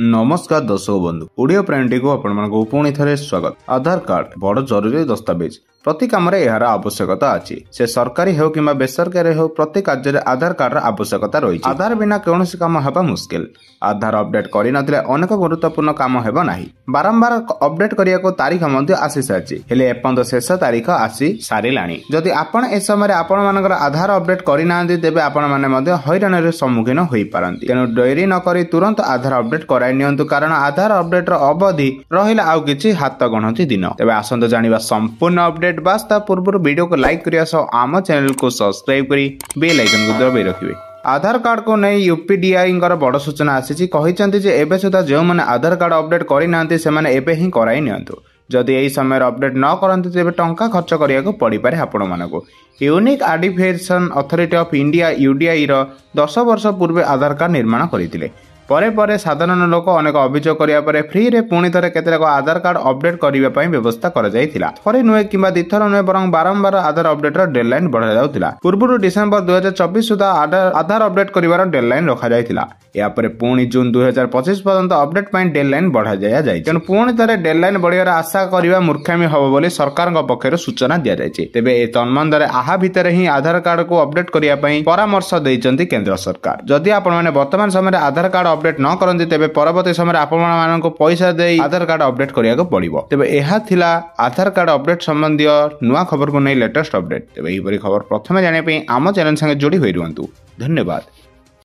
नमस्कार दर्शक बंधु ओडियो प्राइम को आपको पुणी थे स्वागत। आधार कार्ड बड़ जरूरी दस्तावेज प्रति काम यार आवश्यकता अच्छी से सरकारी हो कि बेसरकारी हो प्रति कार्य आधार कार्ड आवश्यकता रही। आधार बिना कौन काम हेबा मुस्किल। आधार अपडेट कर अनेक गुरुत्वपूर्ण काम हेबा नाही। बारंबार अपडेट करने को तारीख आसी सारी हेले एपर्यंत शेष तारीख आसी सारिलाणी। जदि आपण ए समय आपण मानकर आधार अपडेट करना तेबे आपण माने हैरान सम्मुखीन हो पारती। तेणु डेरी नक तुरंत आधार अपडेट कराई नियंतु कारण आधार अपडेट अवधि रहिला आउ किछि हाथ गणति दिन। तेबे आसंत जानिबा संपूर्ण अपडेट बास्ता पूर्व वीडियो को लाइक करिया सह आम चैनल को सब्सक्राइब करी बेल आइकन को दबाई रखिबे। आधार कार्ड को नहीं यूपीडीआई बड़ सूचना आसी एबे सुधा जो मैंने आधार कार्ड अपडेट करना से एबे ही कराई नियंतु। जदि यही समय अपडेट न करते तेबे टंका खर्च करिया को पड़ी पारे आपण मानकु। Unique identification authority of India UDI 10 वर्ष पूर्व आधार कार्ड निर्माण करथिले। परे साधारण लोक अनेक अभियोग करिया फ्री रे पुणी थे केतेक आधार कार्ड अपडेट करने व्यवस्था थे नुहे कि दिथर नुहे बर बारंबार आधार अपडेट डेडलाइन बढ़ा जाउतिला। पूर्व डिसेंबर 2024 सुधा आधार अपडेट कर डेडलाइन रखा जाइतिला। यापर पुणी जून 2025 पर्यंत अपडेट डेडलाइन बढ़ा जाए। तेणु पुणी थे डेडलाइन बढ़िया आशा करने मूर्खामी हम बोली सरकार पक्षर सूचना दि जाए। तेबे ए तन्मंदरे आहा भितर ही आधार कार्ड को अपडेट करने परामर्श देइचंती केंद्र सरकार। जदि आपण माने वर्तमान समय आधार कार्ड अपडेट न करते तेबे परवर्ती समय आपण पैसा दे आधार कार्ड अपडेट करिया पड़िबो। तेबे एहा थिला आधार कार्ड अपडेट संबंधी नुआ खबर को नहीं लेटेस्ट अपडेट। तेबे एही खबर प्रथमे जाने पे आम चैनल संगे जोड़ी होई रुहंतु। धन्यवाद।